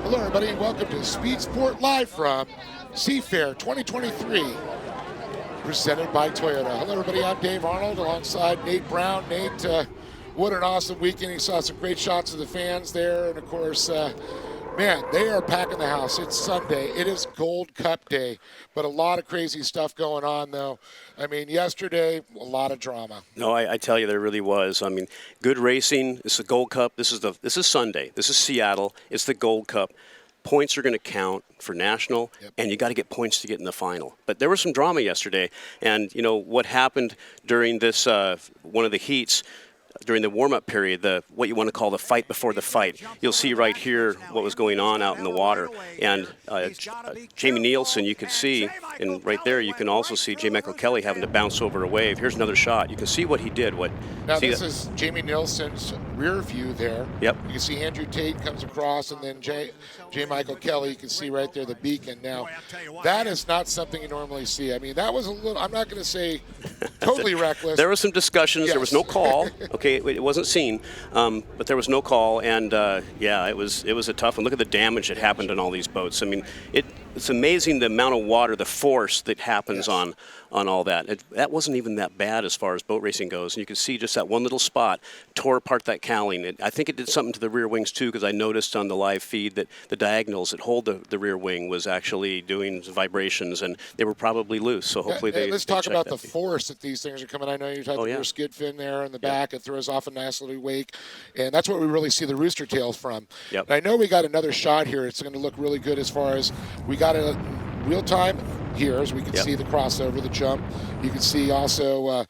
Hello, everybody, and welcome to Speed Sport Live from SeaFair 2023, presented by Toyota. Hello, everybody. I'm Dave Arnold alongside Nate Brown. Nate, what an awesome weekend. He saw some great shots of the fans there, and of course, man, they are packing the house. It's Sunday. It is Gold Cup day, but a lot of crazy stuff going on, though. I mean, yesterday, a lot of drama. No, I tell you, there really was. I mean, good racing. This is the Gold Cup. This is Sunday. This is Seattle. It's the Gold Cup. Points are going to count for national, and you got to get points to get in the final. But there was some drama yesterday, and you know what happened during this one of the heats. During the warm-up period, what you want to call the fight before the fight. You'll see right here what was going on out in the water. And Jamie Nielsen, you could see, and right there you can also see J. Michael Kelly having to bounce over a wave. Here's another shot. You can see what he did. Now this is Jamie Nielsen's rear view there. Yep. You can see Andrew Tate comes across, and then J. Michael Kelly, you can see right there the beacon. Now, that is not something you normally see. I mean, that was a little, I'm not going to say totally reckless. There were some discussions. Yes. There was no call. Okay, it wasn't seen, but there was no call, and yeah, it was a tough one. Look at the damage that happened on all these boats. I mean, it's amazing the amount of water, the force that happens on all that. That wasn't even that bad as far as boat racing goes, and you can see just that one little spot tore apart that cowling. I think it did something to the rear wings too, because I noticed on the live feed that the diagonals that hold the rear wing was actually doing vibrations, and they were probably loose. So hopefully let's talk about the force that these things are coming. I know you talked about the rear skid fin there in the back. It throws off a nice little wake, and that's what we really see the rooster tails from. Yep. I know we got another shot here. It's going to look really good as far as we got it real time here, as we can see the crossover, the jump. You can see also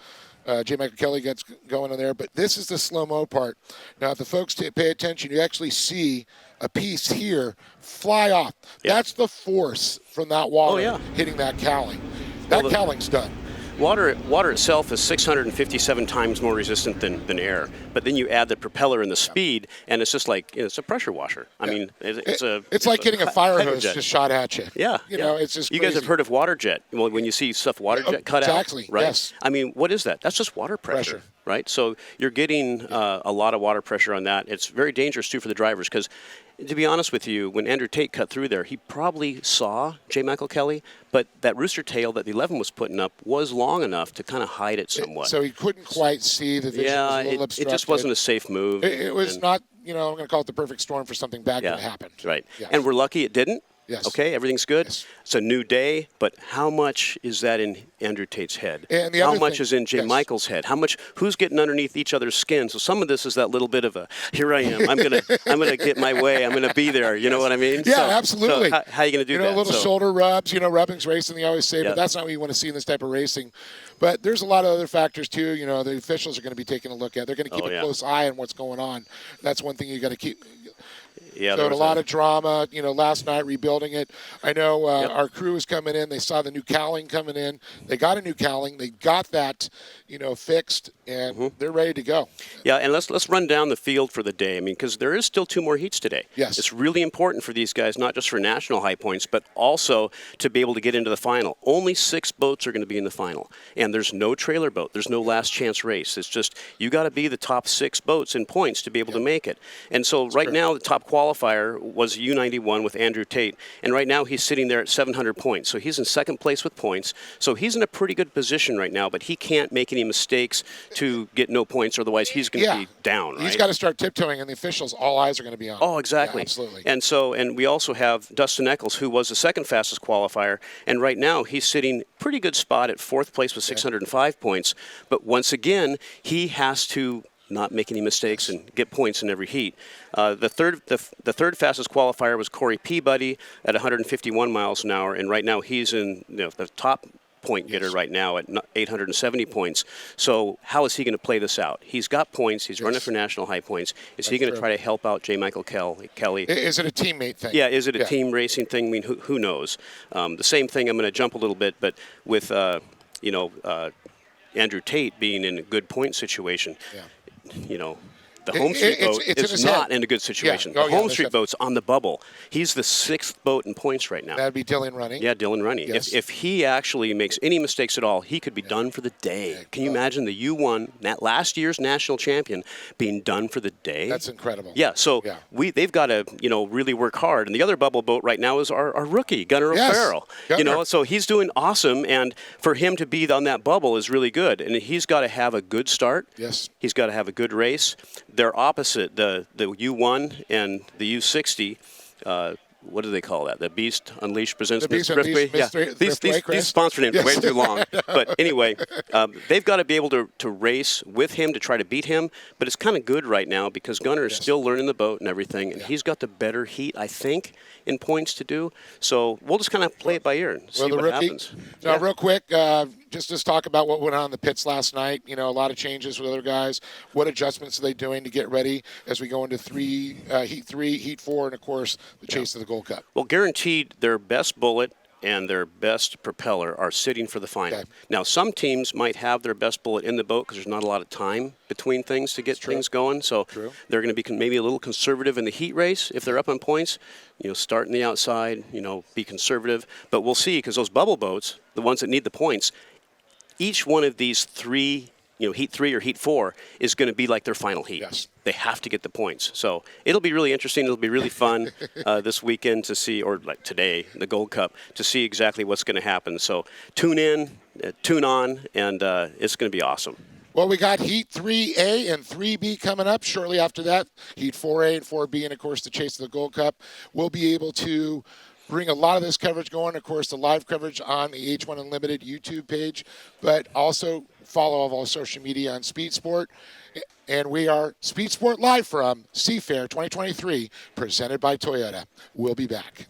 J. Michael Kelly gets going in there, but this is the slow-mo part. Now, if the folks pay attention, you actually see a piece here fly off. Yep. That's the force from that water hitting that cowling. That cowling's done. Water itself is 657 times more resistant than air, but then you add the propeller and the speed, and it's just like it's a pressure washer. I mean, it's like getting a fire hose just shot at you. Yeah, you know, it's just crazy. You guys have heard of water jet? Well, when you see stuff water jet cut exactly, out, right? Yes. I mean, what is that? That's just water pressure. Right? So you're getting a lot of water pressure on that. It's very dangerous, too, for the drivers because, to be honest with you, when Andrew Tate cut through there, he probably saw J. Michael Kelly, but that rooster tail that the 11 was putting up was long enough to kind of hide it somewhat. So he couldn't quite see the vision. Yeah, was a little obstructed. It just wasn't a safe move. It was not, I'm going to call it the perfect storm for something bad that happened. Right. Yes. And we're lucky it didn't. Yes. Okay, everything's good. Yes. It's a new day, but how much is that in Andrew Tate's head? And the how other much thing, is in J. Michael's head? How much? Who's getting underneath each other's skin? So some of this is that little bit of a here I am. I'm gonna get my way. I'm gonna be there. You know what I mean? Yeah, absolutely. So how are you gonna do that? Little shoulder rubs. Rubbing's racing. They always say, but that's not what you want to see in this type of racing. But there's a lot of other factors too. The officials are going to be taking a look at. They're going to keep a close eye on what's going on. That's one thing you got to keep. Yeah, so a lot of drama, last night rebuilding it. I know our crew was coming in. They saw the new cowling coming in. They got a new cowling. They got that, fixed, and they're ready to go. Yeah, and let's run down the field for the day. I mean, because there is still 2 more heats today. Yes. It's really important for these guys, not just for national high points, but also to be able to get into the final. Only 6 boats are going to be in the final, and there's no trailer boat. There's no last chance race. It's just you got to be the top 6 boats in points to be able to make it. And so right now the top qualifier was U91 with Andrew Tate, and right now he's sitting there at 700 points. So he's in second place with points. So he's in a pretty good position right now, but he can't make any mistakes to get no points, otherwise he's going to be down, right? He's got to start tiptoeing, and the officials, all eyes are going to be on him. Oh, exactly. Yeah, absolutely. And we also have Dustin Eccles, who was the second fastest qualifier, and right now he's sitting pretty good spot at 4th place with 605 points. But once again, he has to not make any mistakes and get points in every heat. The third fastest qualifier was Corey Peabody at 151 miles an hour, and right now he's in the top point getter right now at 870 points. So how is he going to play this out? He's got points. He's running for national high points. Is he going to try to help out J. Michael Kelly? Is it a teammate thing? Yeah, is it a team racing thing? I mean, who knows? The same thing, I'm going to jump a little bit, but with, Andrew Tate being in a good point situation, The Homestreet boat it's in is his not head. in a good situation. Yeah. Oh, The yeah, Homestreet boat's on the bubble. He's the 6th boat in points right now. That'd be Dylan Running. Yeah, Dylan Running. Yes. If he actually makes any mistakes at all, he could be done for the day. Can you imagine the U1, last year's national champion, being done for the day? That's incredible. Yeah, so they've got to really work hard. And the other bubble boat right now is our rookie, Gunnar O'Farrell. So he's doing awesome, and for him to be on that bubble is really good. And he's got to have a good start. Yes. He's got to have a good race. They're opposite, the U1 and the U60. What do they call that? The Beast Unleashed presents Thriftway. These sponsor names are way too long. But anyway, they've got to be able to race with him to try to beat him. But it's kind of good right now because Gunnar is still learning the boat and everything, and he's got the better heat, I think, in points to do. So we'll just kind of play it by ear and see what happens. Now, real quick, just talk about what went on in the pits last night. A lot of changes with other guys. What adjustments are they doing to get ready as we go into Heat 3, Heat 4, and, of course, the chase of the Gold Cup? Well, guaranteed their best bullet and their best propeller are sitting for the final. Okay. Now, some teams might have their best bullet in the boat because there's not a lot of time between things to get things going. So they're going to be maybe a little conservative in the heat race if they're up on points. Start in the outside, be conservative. But we'll see because those bubble boats, the ones that need the points, each one of these 3, Heat 3 or Heat 4 is going to be like their final heat. Yes. They have to get the points. So it'll be really interesting. It'll be really fun this weekend to see, or like today, the Gold Cup, to see exactly what's going to happen. So tune in, tune on, and it's going to be awesome. Well, we got Heat 3A and 3B coming up shortly after that. Heat 4A and 4B, and, of course, the chase of the Gold Cup. We'll be able to bring a lot of this coverage going. Of course, the live coverage on the H1 Unlimited YouTube page, but also follow all of our social media on Speed Sport. And we are Speed Sport live from SeaFair 2023, presented by Toyota. We'll be back.